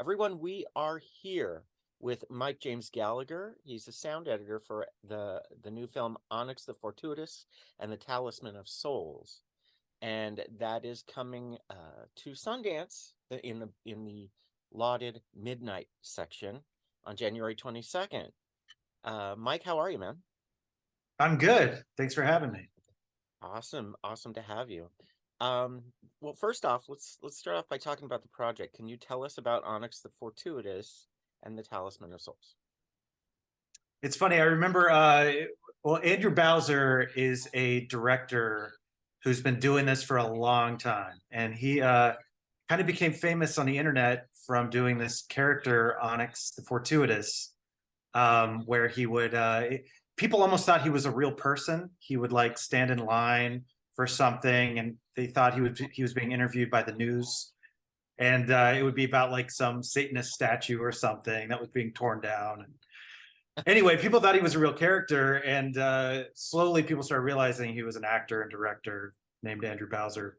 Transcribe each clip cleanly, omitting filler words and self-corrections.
Everyone, we are here with Mike James Gallagher. He's the sound editor for the new film Onyx the Fortuitous and the Talisman of Souls, and that is coming to Sundance in the lauded midnight section on January 22nd. Mike, how are you, man? I'm good. Thanks for having me. Awesome to have you. Well, first off, let's start off by talking about the project. Can you tell us about Onyx the Fortuitous and the Talisman of Souls? It's funny. I remember, Andrew Bowser is a director who's been doing this for a long time. And he kind of became famous on the internet from doing this character, Onyx the Fortuitous, where he would, people almost thought he was a real person. He would like stand in line for something and they thought he was being interviewed by the news, and it would be about like some Satanist statue or something that was being torn down. And anyway, people thought he was a real character, and slowly people started realizing he was an actor and director named Andrew Bowser.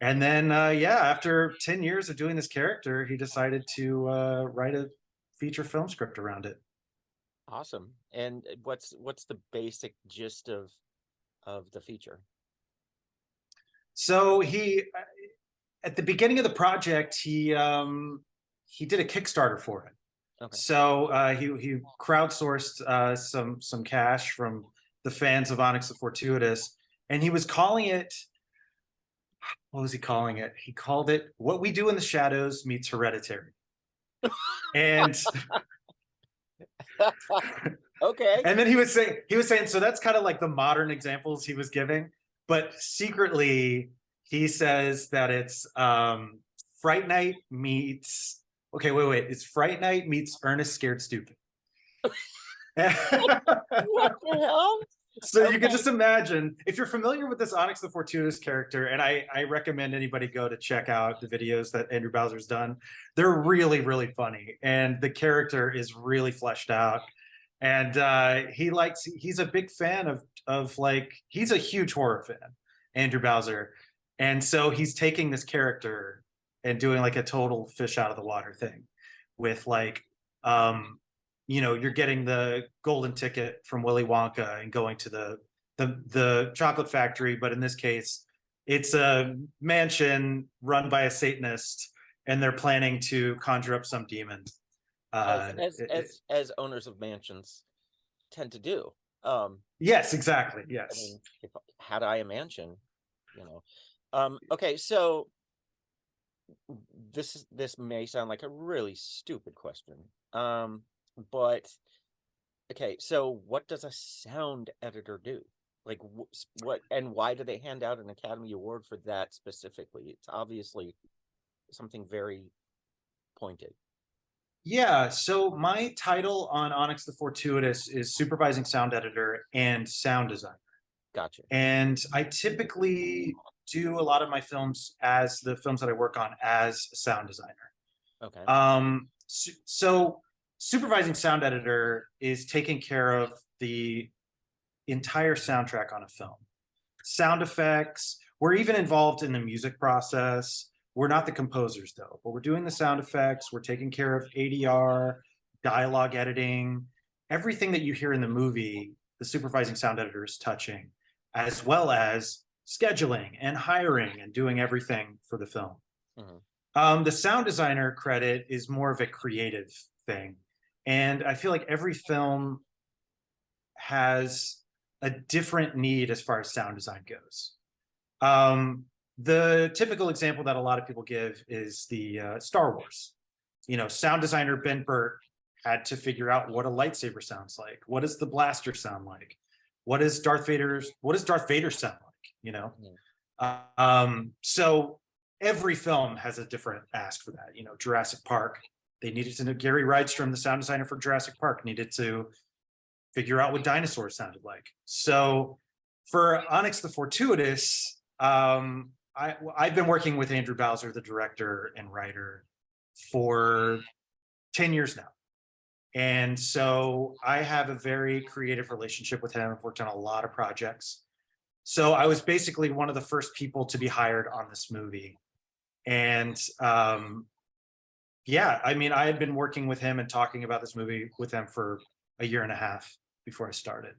And then after 10 years of doing this character, he decided to write a feature film script around it. Awesome. And what's the basic gist of the feature? So he, at the beginning of the project, he did a Kickstarter for it. Okay. So he crowdsourced some cash from the fans of Onyx the Fortuitous, and he was calling it, what was he calling it? He called it "What We Do in the Shadows Meets Hereditary." And okay. And then he was saying, so that's kind of like the modern examples he was giving. But secretly, he says that it's Fright Night meets... Okay, wait. It's Fright Night meets Ernest Scared Stupid. What the hell? So okay. You can just imagine, if you're familiar with this Onyx the Fortuitous character, and I recommend anybody go to check out the videos that Andrew Bowser's done. They're really, really funny. And the character is really fleshed out. And he's a big fan of like, he's a huge horror fan, Andrew Bowser. And so he's taking this character and doing like a total fish out of the water thing with like, you're getting the golden ticket from Willy Wonka and going to the chocolate factory. But in this case, it's a mansion run by a Satanist, and they're planning to conjure up some demon. As owners of mansions tend to do. Yes, exactly. Yes. I mean, had I a mansion, okay, so this may sound like a really stupid question, but okay, so what does a sound editor do? Like, what and why do they hand out an Academy Award for that specifically? It's obviously something very pointed. Yeah, so my title on Onyx the Fortuitous is supervising sound editor and sound designer. Gotcha. And I typically do a lot of my films, as the films that I work on, as a sound designer. Okay. So supervising sound editor is taking care of the entire soundtrack on a film. Sound effects, we're even involved in the music process. We're not the composers though, but we're doing the sound effects. We're taking care of ADR, dialogue editing, everything that you hear in the movie, the supervising sound editor is touching, as well as scheduling and hiring and doing everything for the film. The sound designer credit is more of a creative thing. And I feel like every film has a different need as far as sound design goes. The typical example that a lot of people give is the Star Wars. Sound designer Ben Burtt had to figure out what a lightsaber sounds like. What does the blaster sound like? What does Darth Vader sound like? So every film has a different ask for that. Jurassic Park, they needed to know, Gary Rydstrom, the sound designer for Jurassic Park, needed to figure out what dinosaurs sounded like. So for Onyx the Fortuitous, I've been working with Andrew Bowser, the director and writer, for 10 years now. And so I have a very creative relationship with him. I've worked on a lot of projects. So I was basically one of the first people to be hired on this movie. And Yeah, I mean, I had been working with him and talking about this movie with him for a year and a half before I started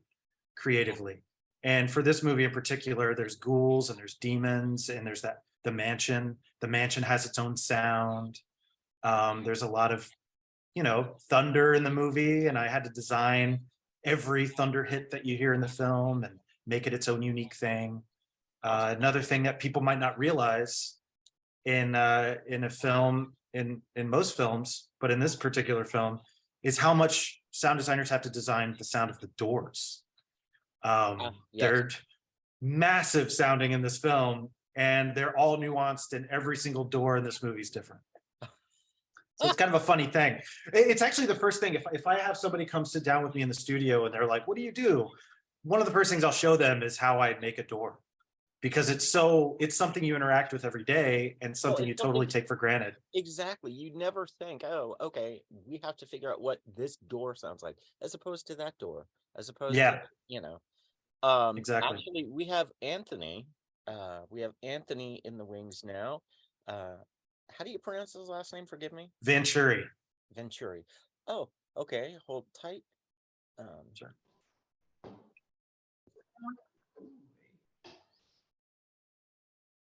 creatively. And for this movie in particular, there's ghouls and there's demons and there's that the mansion. The mansion has its own sound. There's a lot of, thunder in the movie, and I had to design every thunder hit that you hear in the film and make it its own unique thing. Awesome. Another thing that people might not realize in a film, in most films, but in this particular film, is how much sound designers have to design the sound of the doors. Yes. They're massive sounding in this film, and they're all nuanced, and every single door in this movie is different. So it's kind of a funny thing. It's actually the first thing. If I have somebody come sit down with me in the studio and they're like, "What do you do?" One of the first things I'll show them is how I make a door, because it's something you interact with every day and something you totally take for granted. Exactly. You never think, oh, okay, we have to figure out what this door sounds like, as opposed to that door, as opposed to, Yeah, actually exactly. we have Anthony. We have Anthony in the wings now. How do you pronounce his last name? Forgive me. Vanchure. Venturi. Oh, okay. Hold tight. Sure.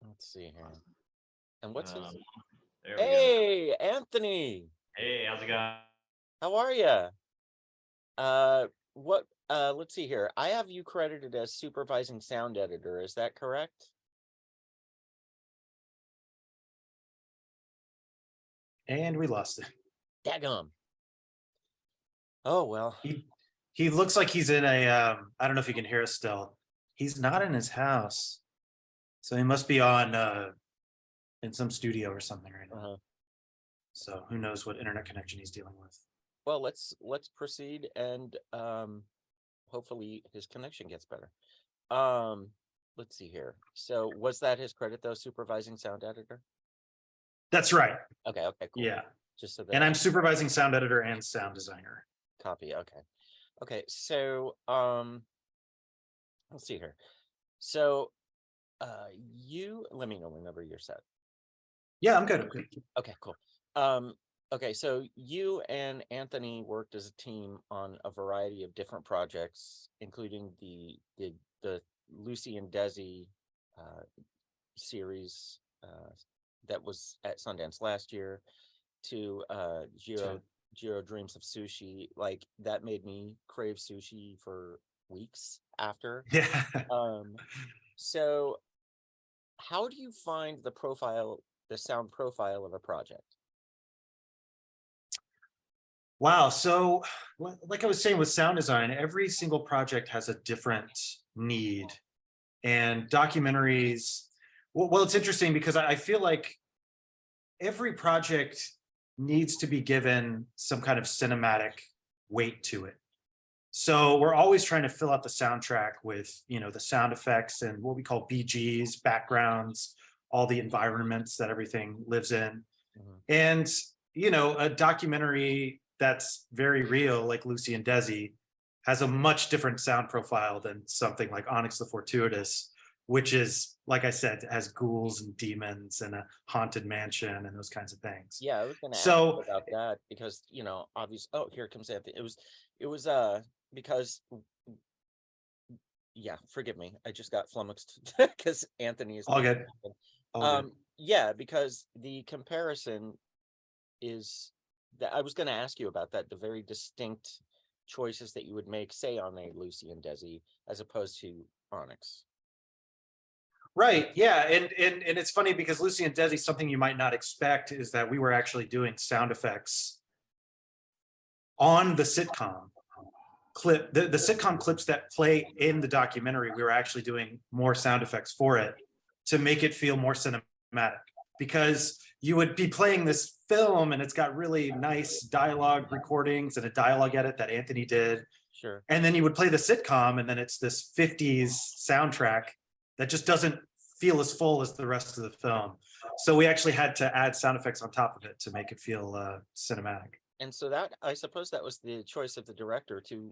Let's see here. And what's his? There we go. Hey, Anthony. Hey, how's it going? How are you? What? Let's see here. I have you credited as supervising sound editor. Is that correct? And we lost it. Daggum. Oh well. He looks like he's in a I don't know if you can hear us still. He's not in his house. So he must be on in some studio or something right now. So who knows what internet connection he's dealing with. Well, let's proceed, and hopefully his connection gets better. Let's see here. So was that his credit though, supervising sound editor? That's right. Okay, cool. Yeah. Just so that And I'm supervising sound editor and sound designer. copy. Okay. So let's see here. So you let me know whenever you're set. Yeah, I'm good. Okay, cool. Okay, so you and Anthony worked as a team on a variety of different projects, including the Lucy and Desi series that was at Sundance last year, to Jiro Dreams of Sushi. Like, that made me crave sushi for weeks after. Yeah. So how do you find the sound profile of a project? Wow. So, like I was saying with sound design, every single project has a different need. And documentaries, well, it's interesting because I feel like every project needs to be given some kind of cinematic weight to it. So we're always trying to fill out the soundtrack with, the sound effects and what we call BGs, backgrounds, all the environments that everything lives in. And, a documentary that's very real, like Lucy and Desi, has a much different sound profile than something like Onyx the Fortuitous, which is, like I said, has ghouls and demons and a haunted mansion and those kinds of things. Yeah, I was going to ask you about that because, obviously. Oh, here comes Anthony. It was because, yeah, forgive me, I just got flummoxed because Anthony is all good. Yeah, because the comparison is that I was going to ask you about that, the very distinct choices that you would make, say, on a Lucy and Desi as opposed to Onyx. Right. Yeah. And it's funny because Lucy and Desi, something you might not expect is that we were actually doing sound effects on the sitcom clip, the sitcom clips that play in the documentary. We were actually doing more sound effects for it to make it feel more cinematic, because you would be playing this film and it's got really nice dialogue recordings and a dialogue edit that Anthony did. Sure. And then you would play the sitcom and then it's this 50s soundtrack that just doesn't feel as full as the rest of the film. So we actually had to add sound effects on top of it to make it feel cinematic. And so that, I suppose that was the choice of the director to,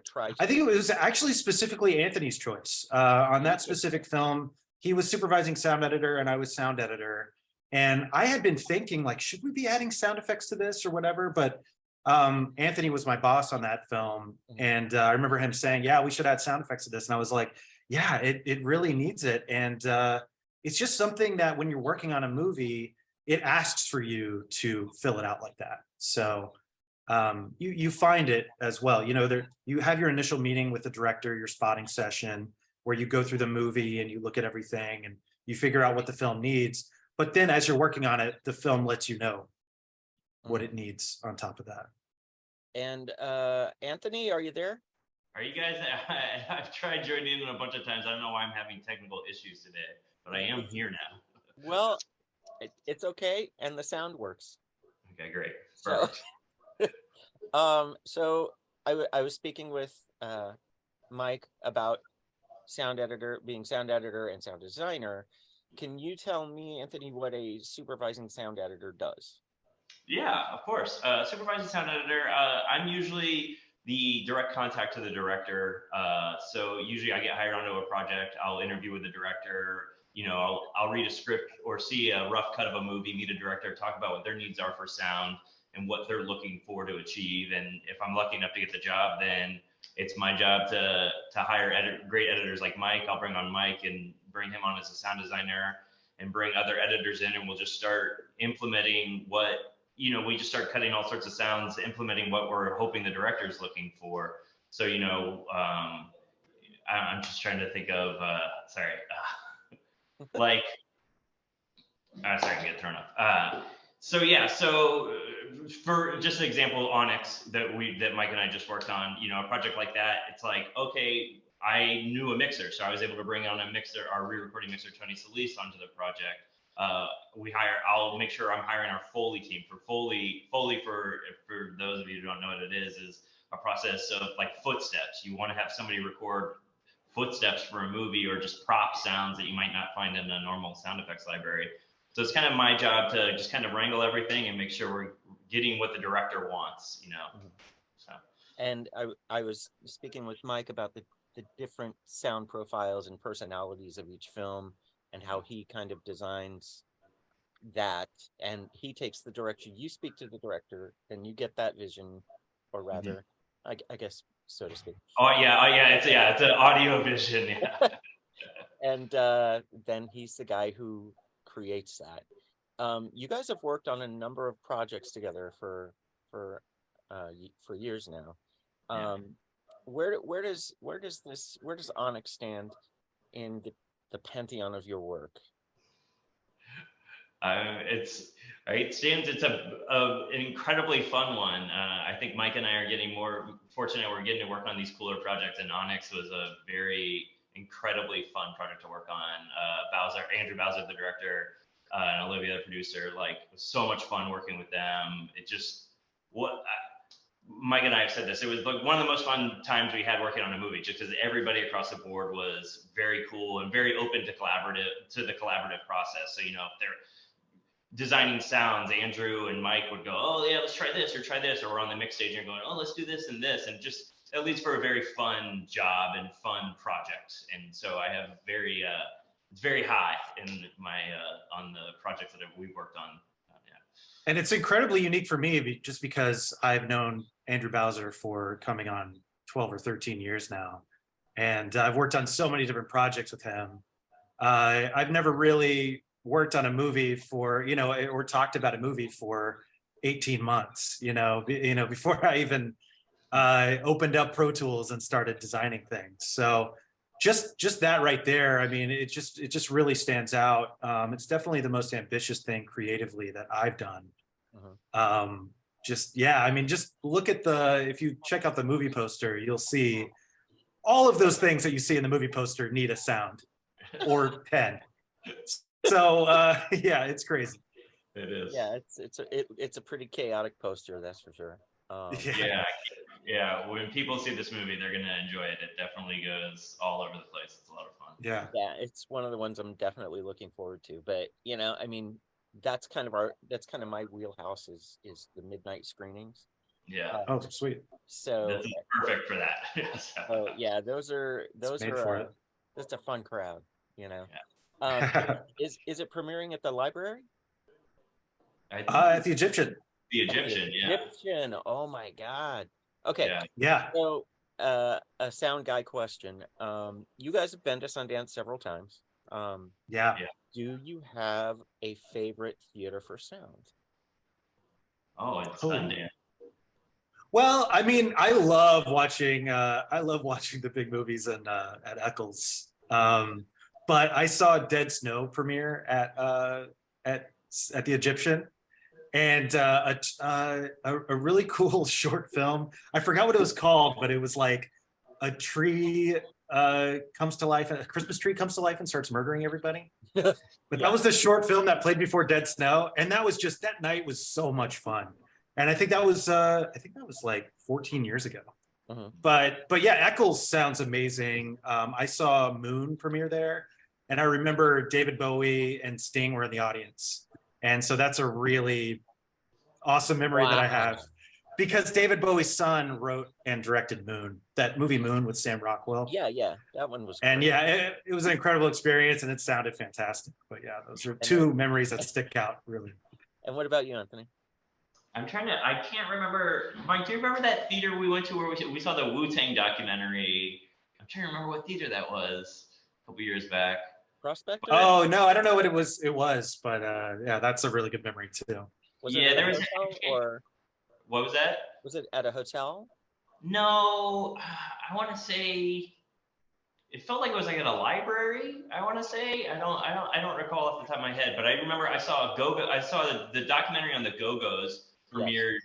try to... I think it was actually specifically Anthony's choice. On that specific film, he was supervising sound editor and I was sound editor. And I had been thinking, like, should we be adding sound effects to this or whatever? But Anthony was my boss on that film. And I remember him saying, yeah, we should add sound effects to this. And I was like, yeah, it really needs it. And it's just something that when you're working on a movie, it asks for you to fill it out like that. So you find it as well. You know, you have your initial meeting with the director, your spotting session, where you go through the movie and you look at everything and you figure out what the film needs. But then as you're working on it, the film lets you know what it needs on top of that. And Anthony, are you there? Are you guys? I've tried joining in a bunch of times. I don't know why I'm having technical issues today, but I am here now. Well, it's okay, and the sound works. Okay, great. So, Perfect. so I was speaking with Mike about being sound editor and sound designer. Can you tell me, Anthony, what a supervising sound editor does? Yeah, of course. Supervising sound editor. I'm usually the direct contact to the director. So usually I get hired onto a project. I'll interview with the director. You know, I'll read a script or see a rough cut of a movie, meet a director, talk about what their needs are for sound and what they're looking for to achieve. And if I'm lucky enough to get the job, then it's my job to hire great editors like Mike. I'll bring on Mike and bring him on as a sound designer and bring other editors in, and we'll just start implementing we just start cutting all sorts of sounds, implementing what we're hoping the director's looking for. So, I'm just trying to think of, sorry, I can get thrown off. So for just an example, Onyx that Mike and I just worked on, a project like that, it's like, okay, I knew a mixer, so I was able to bring on a mixer, our re-recording mixer, Tony Solis, onto the project. I'll make sure I'm hiring our Foley team for Foley for those of you who don't know what it is a process of like footsteps. You want to have somebody record footsteps for a movie or just prop sounds that you might not find in a normal sound effects library. So it's kind of my job to just kind of wrangle everything and make sure we're getting what the director wants, So. And I was speaking with Mike about the different sound profiles and personalities of each film and how he kind of designs that, and he takes the direction. You speak to the director and you get that vision, or rather, I guess, so to speak. It's an audio vision. Yeah. And then he's the guy who creates that. You guys have worked on a number of projects together for years now. Where does Onyx stand in the pantheon of your work? It's an incredibly fun one. I think Mike and I are getting more fortunate. We're getting to work on these cooler projects, and Onyx was a very incredibly fun project to work on. Andrew Bowser, the director, and Olivia, the producer, it was so much fun working with them. Mike and I have said this. It was one of the most fun times we had working on a movie, just because everybody across the board was very cool and very open to the collaborative process. So, if they're designing sounds, Andrew and Mike would go, oh yeah, let's try this, or we're on the mix stage and going, oh, let's do this, and just at least for a very fun job and fun project. And so I have it's very high in my on the projects that we've worked on. And it's incredibly unique for me just because I've known Andrew Bowser for coming on 12 or 13 years now. And I've worked on so many different projects with him. I've never really worked on a movie or talked about a movie for 18 months, before I even opened up Pro Tools and started designing things. So just that right there, I mean, it just really stands out. It's definitely the most ambitious thing creatively that I've done. Just look at if you check out the movie poster, you'll see all of those things that you see in the movie poster need a sound or 10. So it's crazy. It is. Yeah, it's a pretty chaotic poster, that's for sure. When people see this movie, they're gonna enjoy it. It definitely goes all over the place. It's a lot of fun. Yeah, it's one of the ones I'm definitely looking forward to. But that's kind of my wheelhouse is the midnight screenings. Yeah. Oh, sweet. So this is perfect for that. Oh yeah, those are that's a fun crowd. Is it premiering at the library? I think At the Egyptian. the Egyptian, yeah. Egyptian. Oh my God. Okay. Yeah. Yeah. So, a sound guy question. You guys have been to Sundance several times. Yeah. Yeah. Do you have a favorite theater for sound? Oh, it's Oh. Sundance. Well, I mean, I love watching the big movies at Eccles. But I saw Dead Snow premiere at the Egyptian, and a really cool short film. I forgot what it was called, but it was like a tree comes to life, a Christmas tree comes to life and starts murdering everybody. But Yeah. that was the short film that played before Dead Snow, and that night was so much fun. And I think that was like 14 years ago. Mhm. But yeah, Eccles sounds amazing. I saw Moon premiere there, and I remember David Bowie and Sting were in the audience, and so that's a really awesome memory that I have, Wow. because David Bowie's son wrote and directed Moon, that movie Moon with Sam Rockwell. Yeah, that one was And great. yeah, it was an incredible experience, and it sounded fantastic. But yeah, those are two memories that stick out really. And what about you, Anthony? I can't remember. Mike, do you remember that theater we went to where we saw the Wu-Tang documentary? I'm trying to remember what theater that was a couple years back. Prospector? Oh no, I don't know what it was. But yeah, that's a really good memory too. Was Yeah, it there at a was- hotel, or What was that? was it at a hotel? No, I want to say it felt like it was like at a library. I want to say I don't recall off the top of my head, but I remember I saw the documentary on the Go-Go's premiered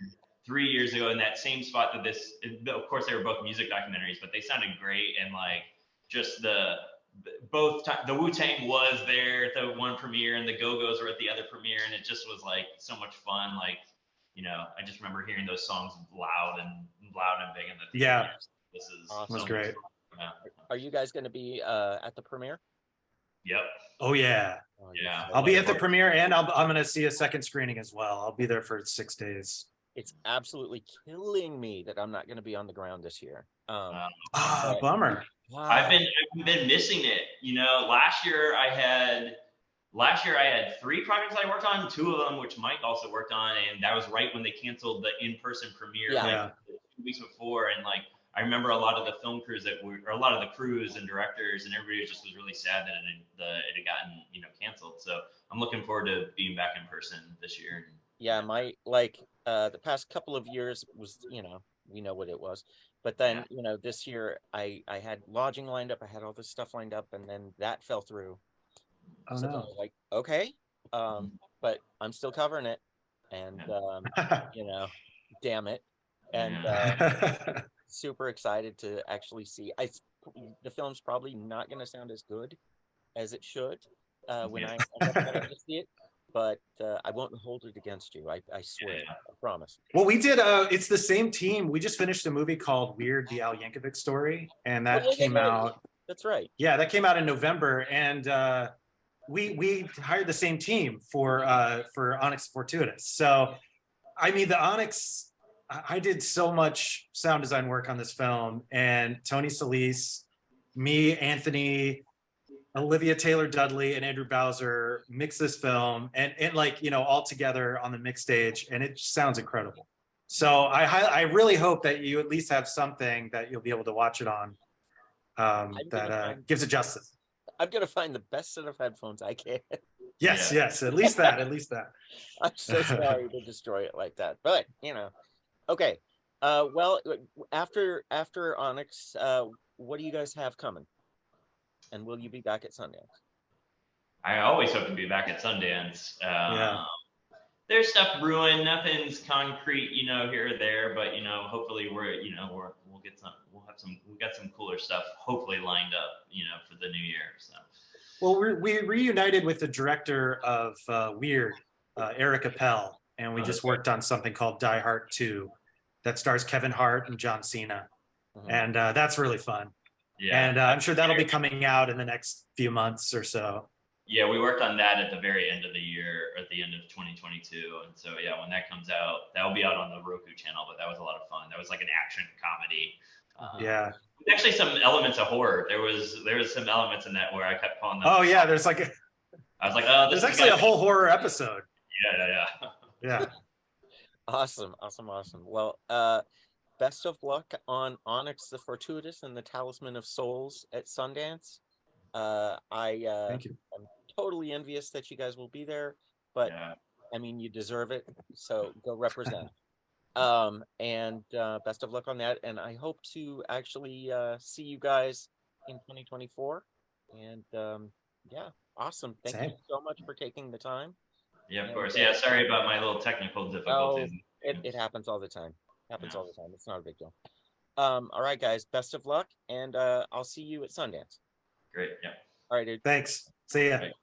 3 years ago in that same spot that this. Of course, they were both music documentaries, but they sounded great, and like just the Wu-Tang was there at the one premiere, and the Go-Go's were at the other premiere, and it just was like so much fun. Like, I just remember hearing those songs loud and big in the theater. Yeah. This is Awesome. That's great. Yeah. Are you guys going to be at the premiere? Yep. Oh yeah, Oh, Yeah. I'll be at the premiere, and I'm going to see a second screening as well. I'll be there for 6 days. It's absolutely killing me that I'm not going to be on the ground this year. Bummer. Wow. I've been missing it. Last year I had 3 projects I worked on, 2 of them which Mike also worked on, and that was right when they canceled the in-person premiere, Yeah. like 2 weeks before. And like I remember a lot of the film crews a lot of the crews and directors and everybody just was really sad that it had gotten canceled. So I'm looking forward to being back in person this year. Yeah, the past couple of years was, we know what it was. But then, this year I had lodging lined up, I had all this stuff lined up, and then that fell through. Oh So then I no. was like, okay, but I'm still covering it, and damn it, and super excited to actually see. The film's probably not going to sound as good as it should when I end up going to see it, but I won't hold it against you. I swear, I promise. Well, we did. It's the same team. We just finished a movie called Weird: The Al Yankovic Story, and that came out. That's right. Yeah, that came out in November, and we hired the same team for Onyx the Fortuitous. So, I mean, the Onyx. I did so much sound design work on this film, and Tony Solis, me, Anthony, Olivia Taylor-Dudley, and Andrew Bowser mixed this film, and all together on the mix stage, and it sounds incredible. So I really hope that you at least have something that you'll be able to watch it on that gives it justice. I'm gonna find the best set of headphones I can. Yes, at least that. I'm so sorry to destroy it like that, but okay. Well, after Onyx, what do you guys have coming? And will you be back at Sundance? I always hope to be back at Sundance. Yeah. There's stuff brewing. Nothing's concrete, here or there, but hopefully we've got some cooler stuff hopefully lined up, for the new year. So. Well, we reunited with the director of Weird, Eric Appel, and we just worked on something called Die Hard 2 that stars Kevin Hart and John Cena. Mm-hmm. And that's really fun. Yeah. And I'm sure that'll be coming out in the next few months or so. Yeah, we worked on that at the very end of the year, at the end of 2022. And so, yeah, when that comes out, that'll be out on the Roku channel, but that was a lot of fun. That was like an action comedy. Yeah. Actually, some elements of horror. There was some elements in that where I kept calling them. Oh, yeah, there's like I was like, oh, there's actually a whole horror episode. Yeah. Yeah. Awesome. Well, best of luck on Onyx the Fortuitous and the Talisman of Souls at Sundance. I Thank you. am totally envious that you guys will be there, but Yeah. I mean, you deserve it. So go represent. And best of luck on that. And I hope to actually see you guys in 2024. And yeah, awesome. Thank you Same. so much for taking the time. Yeah, of And, course. Yeah, sorry about my little technical difficulties. oh, it happens all the time. Happens Yeah. all the time. It's not a big deal. All right, guys. Best of luck, and I'll see you at Sundance. Great. Yeah. All right, dude. Thanks. See ya. Bye.